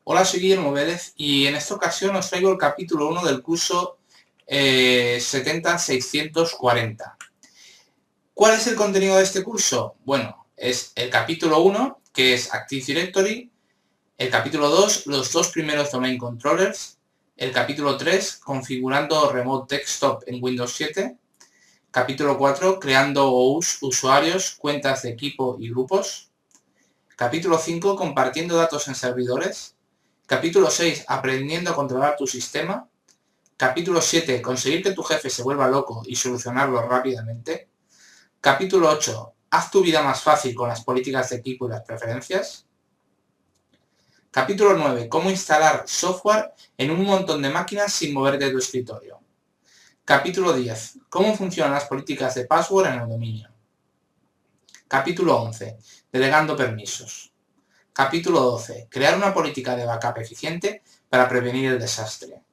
Hola, soy Guillermo Vélez y en esta ocasión os traigo el capítulo 1 del curso 70640. ¿Cuál es el contenido de este curso? Bueno, es el capítulo 1, que es Active Directory, el capítulo 2, los dos primeros Domain Controllers, el capítulo 3, configurando Remote Desktop en Windows 7, capítulo 4, creando usuarios, cuentas de equipo y grupos, capítulo 5, compartiendo datos en servidores, capítulo 6, aprendiendo a controlar tu sistema, capítulo 7, conseguir que tu jefe se vuelva loco y solucionarlo rápidamente, capítulo 8, haz tu vida más fácil con las políticas de equipo y las preferencias, capítulo 9, cómo instalar software en un montón de máquinas sin moverte de tu escritorio, capítulo 10, cómo funcionan las políticas de password en el dominio, capítulo 11, delegando permisos, capítulo 12, crear una política de backup eficiente para prevenir el desastre,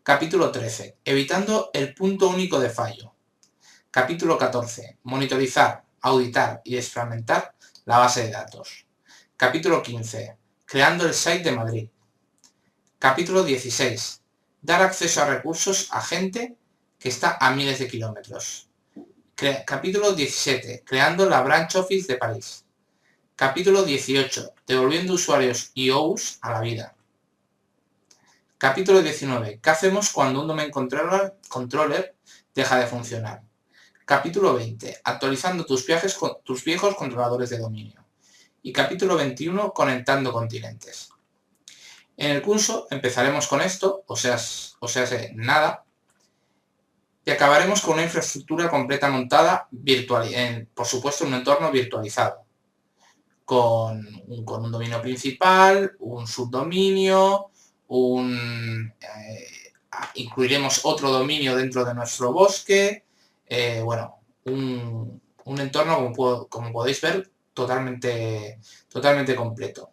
capítulo 13, evitando el punto único de fallo, capítulo 14, monitorizar, auditar y desfragmentar la base de datos, capítulo 15, creando el site de Madrid, capítulo 16, dar acceso a recursos a gente que está a miles de kilómetros, capítulo 17, creando la branch office de París, capítulo 18, devolviendo usuarios y OUs a la vida, capítulo 19, ¿qué hacemos cuando un domain controller deja de funcionar? Capítulo 20, actualizando tus viejos controladores de dominio. Y capítulo 21, conectando continentes. En el curso empezaremos con esto, o sea, nada, y acabaremos con una infraestructura completa montada, por supuesto, en un entorno virtualizado, con un dominio principal, un subdominio, incluiremos otro dominio dentro de nuestro bosque, bueno, un entorno, como podéis ver, totalmente completo.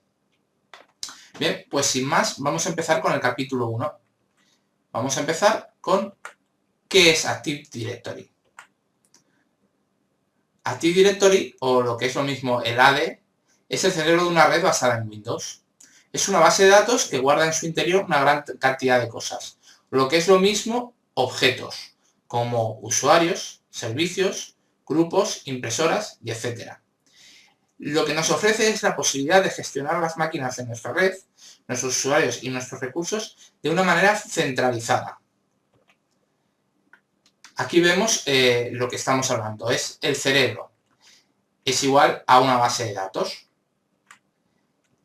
Bien, pues sin más, vamos a empezar con el capítulo 1. Vamos a empezar con ¿qué es Active Directory? Active Directory, o lo que es lo mismo el AD, es el cerebro de una red basada en Windows. Es una base de datos que guarda en su interior una gran cantidad de cosas. Lo que es lo mismo, objetos, como usuarios, servicios, grupos, impresoras y etc. Lo que nos ofrece es la posibilidad de gestionar las máquinas de nuestra red, nuestros usuarios y nuestros recursos de una manera centralizada. Aquí vemos lo que estamos hablando, es el cerebro. Es igual a una base de datos.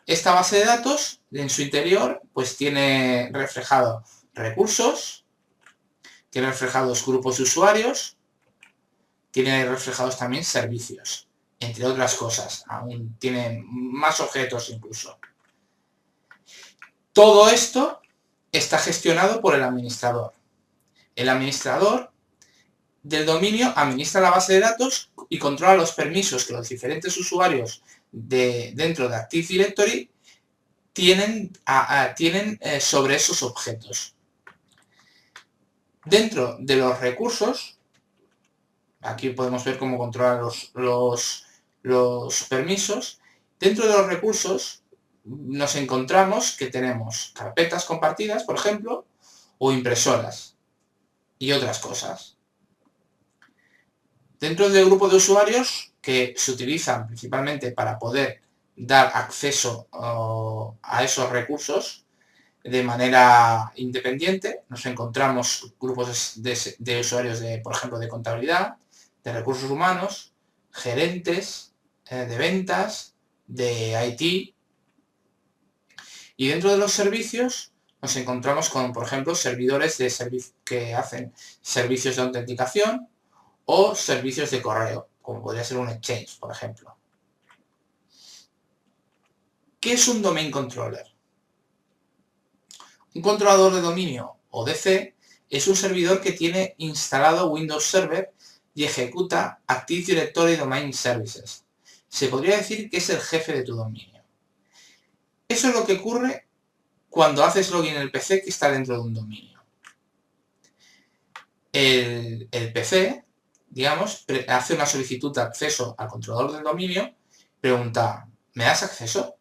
Esta base de datos, en su interior, pues tiene reflejado recursos, tiene reflejados grupos de usuarios, tiene reflejados también servicios, entre otras cosas. Aún tiene más objetos incluso. Todo esto está gestionado por el administrador. El administrador del dominio administra la base de datos y controla los permisos que los diferentes usuarios dentro de Active Directory tienen sobre esos objetos. Dentro de los recursos, aquí podemos ver cómo controla los permisos. Dentro de los recursos nos encontramos que tenemos carpetas compartidas, por ejemplo, o impresoras y otras cosas. Dentro del grupo de usuarios que se utilizan principalmente para poder dar acceso a esos recursos de manera independiente, nos encontramos grupos de usuarios, por ejemplo, de contabilidad, de recursos humanos, gerentes, de ventas, de IT. Y dentro de los servicios nos encontramos con, por ejemplo, servidores que hacen servicios de autenticación o servicios de correo, como podría ser un Exchange, por ejemplo. ¿Qué es un Domain Controller? Un controlador de dominio, o DC, es un servidor que tiene instalado Windows Server y ejecuta Active Directory Domain Services. Se podría decir que es el jefe de tu dominio. Eso es lo que ocurre cuando haces login en el PC que está dentro de un dominio. El PC, digamos, hace una solicitud de acceso al controlador del dominio, pregunta, ¿me das acceso?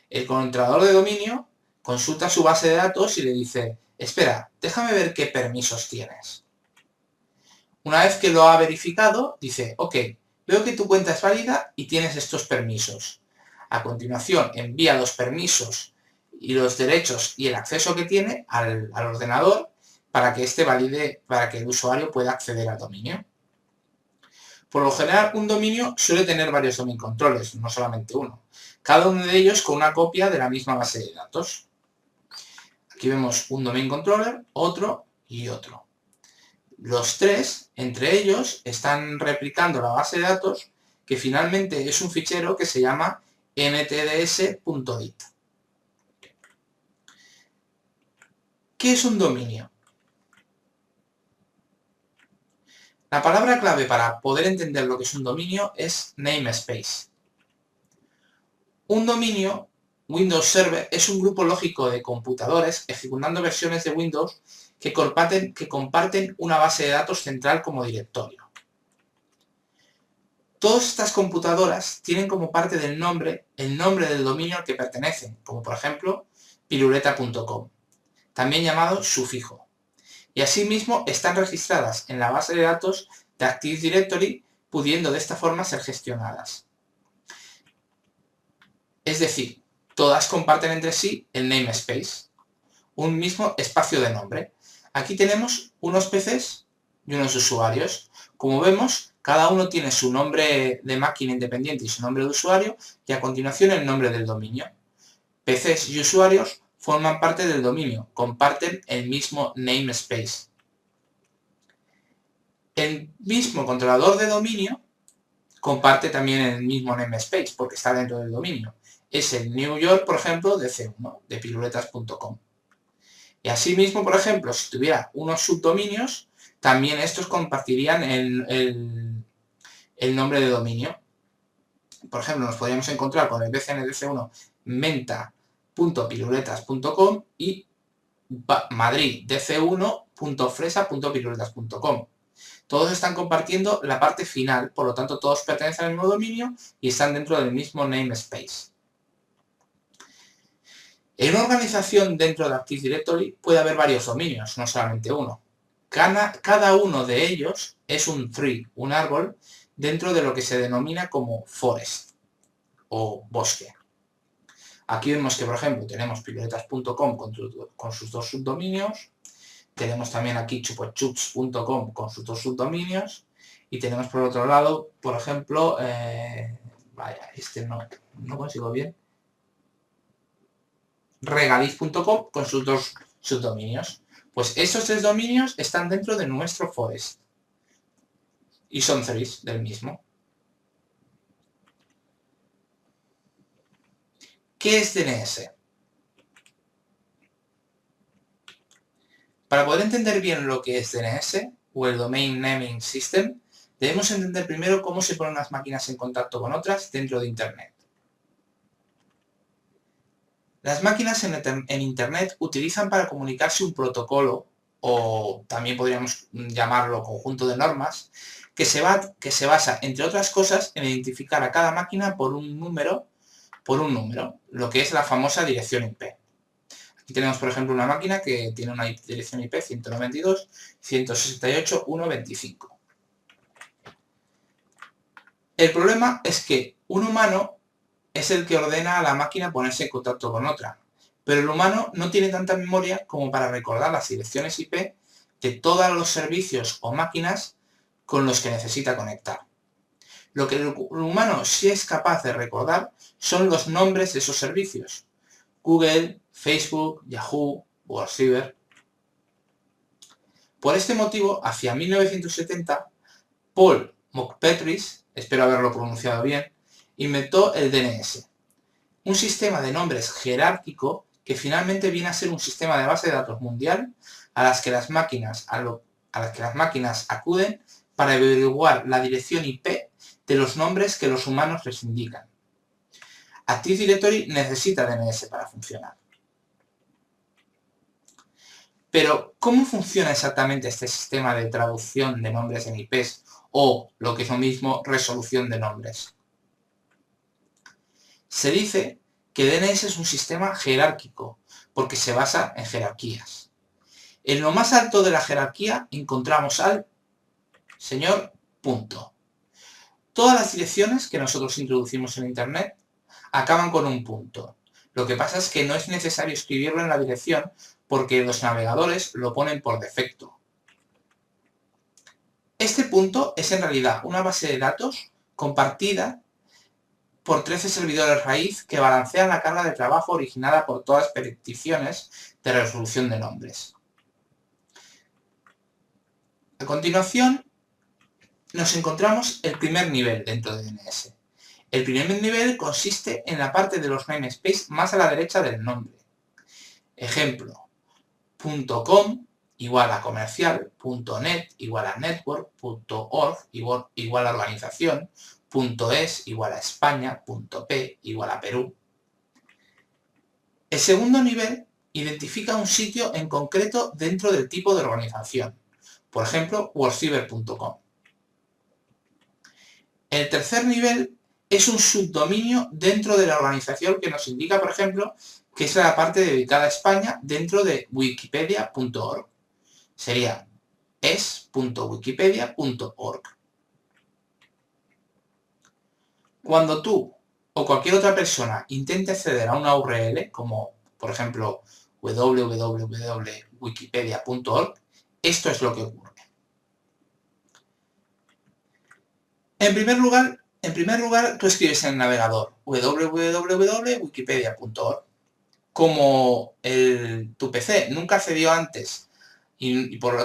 El controlador de dominio consulta su base de datos y le dice, espera, déjame ver qué permisos tienes. Una vez que lo ha verificado, dice, ok, veo que tu cuenta es válida y tienes estos permisos. A continuación, envía los permisos y los derechos y el acceso que tiene al ordenador para que éste valide, para que el usuario pueda acceder al dominio. Por lo general, un dominio suele tener varios domain controllers, no solamente uno. Cada uno de ellos con una copia de la misma base de datos. Aquí vemos un domain controller, otro y otro. Los tres, entre ellos, están replicando la base de datos, que finalmente es un fichero que se llama ntds.dit. ¿Qué es un dominio? La palabra clave para poder entender lo que es un dominio es namespace. Un dominio, Windows Server, es un grupo lógico de computadores ejecutando versiones de Windows que comparten una base de datos central como directorio. Todas estas computadoras tienen como parte del nombre el nombre del dominio al que pertenecen, como por ejemplo piruleta.com, también llamado sufijo. Y asimismo están registradas en la base de datos de Active Directory, pudiendo de esta forma ser gestionadas. Es decir, todas comparten entre sí el namespace, un mismo espacio de nombre. Aquí tenemos unos PCs y unos usuarios. Como vemos, cada uno tiene su nombre de máquina independiente y su nombre de usuario, y a continuación el nombre del dominio. PCs y usuarios forman parte del dominio, comparten el mismo namespace. El mismo controlador de dominio comparte también el mismo namespace, porque está dentro del dominio. Es el New York, por ejemplo, de C1, de piruletas.com. Y asimismo, por ejemplo, si tuviera unos subdominios, también estos compartirían el nombre de dominio. Por ejemplo, nos podríamos encontrar con el bcndc1 menta.piruletas.com y madriddc1.fresa.piruletas.com. Todos están compartiendo la parte final, por lo tanto todos pertenecen al mismo dominio y están dentro del mismo namespace. En una organización dentro de Active Directory puede haber varios dominios, no solamente uno. Cada uno de ellos es un tree, un árbol, dentro de lo que se denomina como forest o bosque. Aquí vemos que, por ejemplo, tenemos piruletas.com con sus dos subdominios, tenemos también aquí chupochups.com con sus dos subdominios, y tenemos por otro lado, por ejemplo, no consigo bien, regaliz.com con sus dos subdominios. Pues esos tres dominios están dentro de nuestro forest y son trees del mismo. ¿Qué es DNS? Para poder entender bien lo que es DNS, o el Domain Naming System, debemos entender primero cómo se ponen las máquinas en contacto con otras dentro de Internet. Las máquinas en Internet utilizan para comunicarse un protocolo, o también podríamos llamarlo conjunto de normas, que se basa, entre otras cosas, en identificar a cada máquina por un número, lo que es la famosa dirección IP. Aquí tenemos, por ejemplo, una máquina que tiene una dirección IP 192.168.1.25. El problema es que un humano es el que ordena a la máquina ponerse en contacto con otra, pero el humano no tiene tanta memoria como para recordar las direcciones IP de todos los servicios o máquinas con los que necesita conectar. Lo que el humano sí es capaz de recordar son los nombres de esos servicios: Google, Facebook, Yahoo, WordCyber. Por este motivo, hacia 1970, Paul McPetris, espero haberlo pronunciado bien, inventó el DNS, un sistema de nombres jerárquico que finalmente viene a ser un sistema de base de datos mundial a las que las máquinas acuden para averiguar la dirección IP de los nombres que los humanos les indican. Active Directory necesita DNS para funcionar. Pero, ¿cómo funciona exactamente este sistema de traducción de nombres en IPs, o, lo que es lo mismo, resolución de nombres? Se dice que DNS es un sistema jerárquico, porque se basa en jerarquías. En lo más alto de la jerarquía encontramos al señor punto. Todas las direcciones que nosotros introducimos en Internet acaban con un punto. Lo que pasa es que no es necesario escribirlo en la dirección porque los navegadores lo ponen por defecto. Este punto es en realidad una base de datos compartida por 13 servidores raíz que balancean la carga de trabajo originada por todas las peticiones de resolución de nombres. A continuación, nos encontramos el primer nivel dentro de DNS. El primer nivel consiste en la parte de los namespace más a la derecha del nombre. Ejemplo, .com igual a comercial, .net igual a network, .org igual a organización, .es igual a España, .p igual a Perú. El segundo nivel identifica un sitio en concreto dentro del tipo de organización, por ejemplo, worldcyber.com. El tercer nivel es un subdominio dentro de la organización que nos indica, por ejemplo, que es la parte dedicada a España dentro de wikipedia.org. Sería es.wikipedia.org. Cuando tú o cualquier otra persona intente acceder a una URL, como por ejemplo www.wikipedia.org, esto es lo que ocurre. En primer lugar, tú escribes en el navegador www.wikipedia.org. Como tu PC nunca accedió antes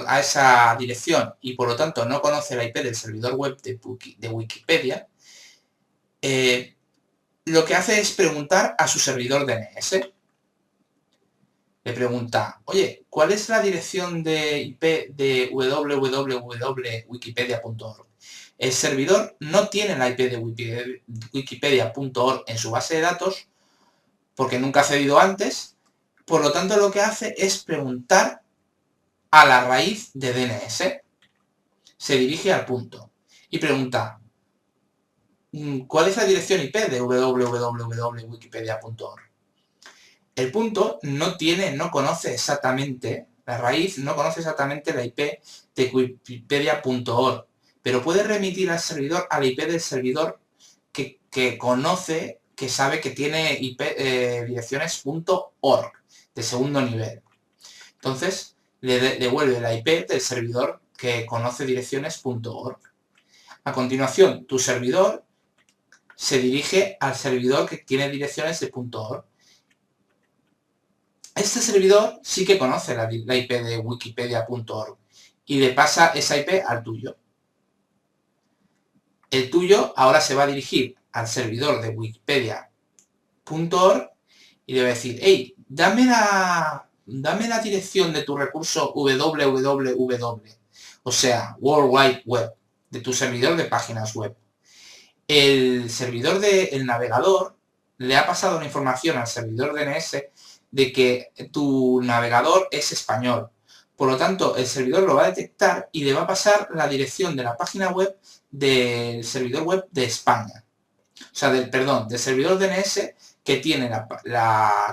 a esa dirección y por lo tanto no conoce la IP del servidor web de Wikipedia, lo que hace es preguntar a su servidor DNS. Le pregunta, oye, ¿cuál es la dirección de IP de www.wikipedia.org? El servidor no tiene la IP de wikipedia.org en su base de datos porque nunca ha accedido antes, por lo tanto lo que hace es preguntar a la raíz de DNS. Se dirige al punto y pregunta, ¿cuál es la dirección IP de www.wikipedia.org? El punto no conoce exactamente, la raíz no conoce exactamente la IP de wikipedia.org, pero puede remitir al servidor a la IP del servidor que conoce, que sabe que tiene IP, direcciones .org de segundo nivel. Entonces, le devuelve la IP del servidor que conoce direcciones .org. A continuación, tu servidor se dirige al servidor que tiene direcciones de .org. Este servidor sí que conoce la IP de wikipedia.org y le pasa esa IP al tuyo. El tuyo ahora se va a dirigir al servidor de wikipedia.org y le va a decir, hey, dame la dirección de tu recurso www, o sea, World Wide Web, de tu servidor de páginas web. El servidor del navegador le ha pasado la información al servidor DNS de que tu navegador es español. Por lo tanto, el servidor lo va a detectar y le va a pasar la dirección de la página web del servidor web de España. O sea, del servidor DNS que tiene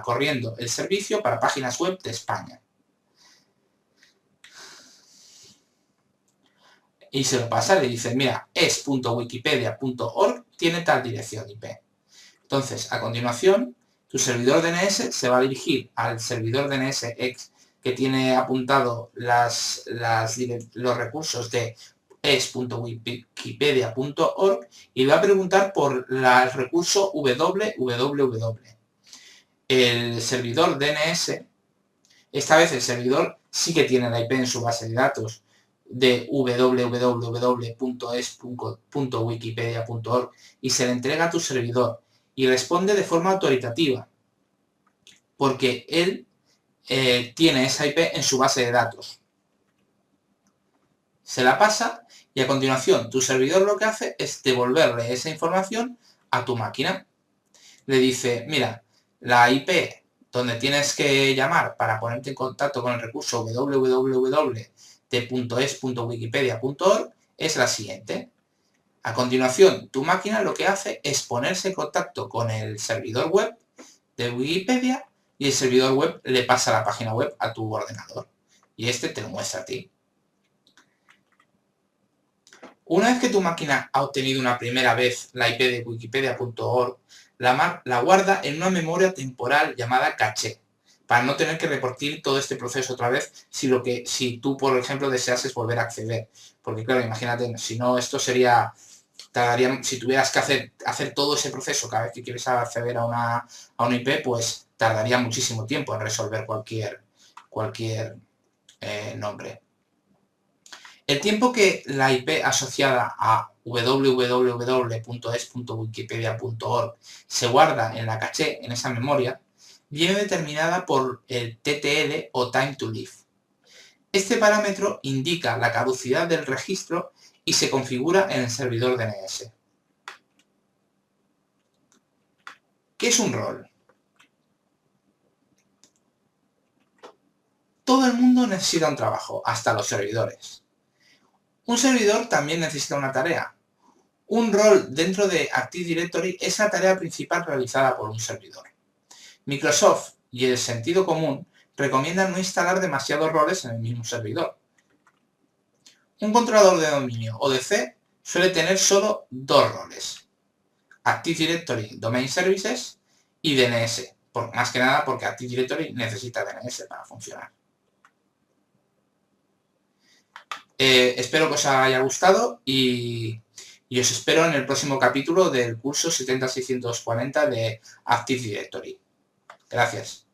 corriendo el servicio para páginas web de España. Y se lo pasa, le dice, mira, es.wikipedia.org tiene tal dirección IP. Entonces, a continuación, tu servidor DNS se va a dirigir al servidor DNSX que tiene apuntado los recursos de es.wikipedia.org y va a preguntar por el recurso www. El servidor DNS, esta vez el servidor sí que tiene la IP en su base de datos de www.es.wikipedia.org y se le entrega a tu servidor y responde de forma autoritativa porque él tiene esa IP en su base de datos. Se la pasa y a continuación tu servidor lo que hace es devolverle esa información a tu máquina. Le dice, mira, la IP donde tienes que llamar para ponerte en contacto con el recurso www.es.wikipedia.org es la siguiente. A continuación, tu máquina lo que hace es ponerse en contacto con el servidor web de Wikipedia y el servidor web le pasa la página web a tu ordenador y este te lo muestra a ti. Una vez que tu máquina ha obtenido una primera vez la IP de wikipedia.org, la guarda en una memoria temporal llamada caché, para no tener que repetir todo este proceso otra vez si tú, por ejemplo, deseases volver a acceder. Porque claro, imagínate, si no, esto sería... si tuvieras que hacer todo ese proceso cada vez que quieres acceder a una IP, pues tardaría muchísimo tiempo en resolver cualquier nombre. El tiempo que la IP asociada a www.es.wikipedia.org se guarda en la caché, en esa memoria, viene determinada por el TTL o Time to Live. Este parámetro indica la caducidad del registro y se configura en el servidor DNS. ¿Qué es un rol? Todo el mundo necesita un trabajo, hasta los servidores. Un servidor también necesita una tarea. Un rol dentro de Active Directory es la tarea principal realizada por un servidor. Microsoft y el sentido común recomiendan no instalar demasiados roles en el mismo servidor. Un controlador de dominio o de C suele tener solo dos roles: Active Directory Domain Services y DNS, más que nada porque Active Directory necesita DNS para funcionar. Espero que os haya gustado y os espero en el próximo capítulo del curso 70640 de Active Directory. Gracias.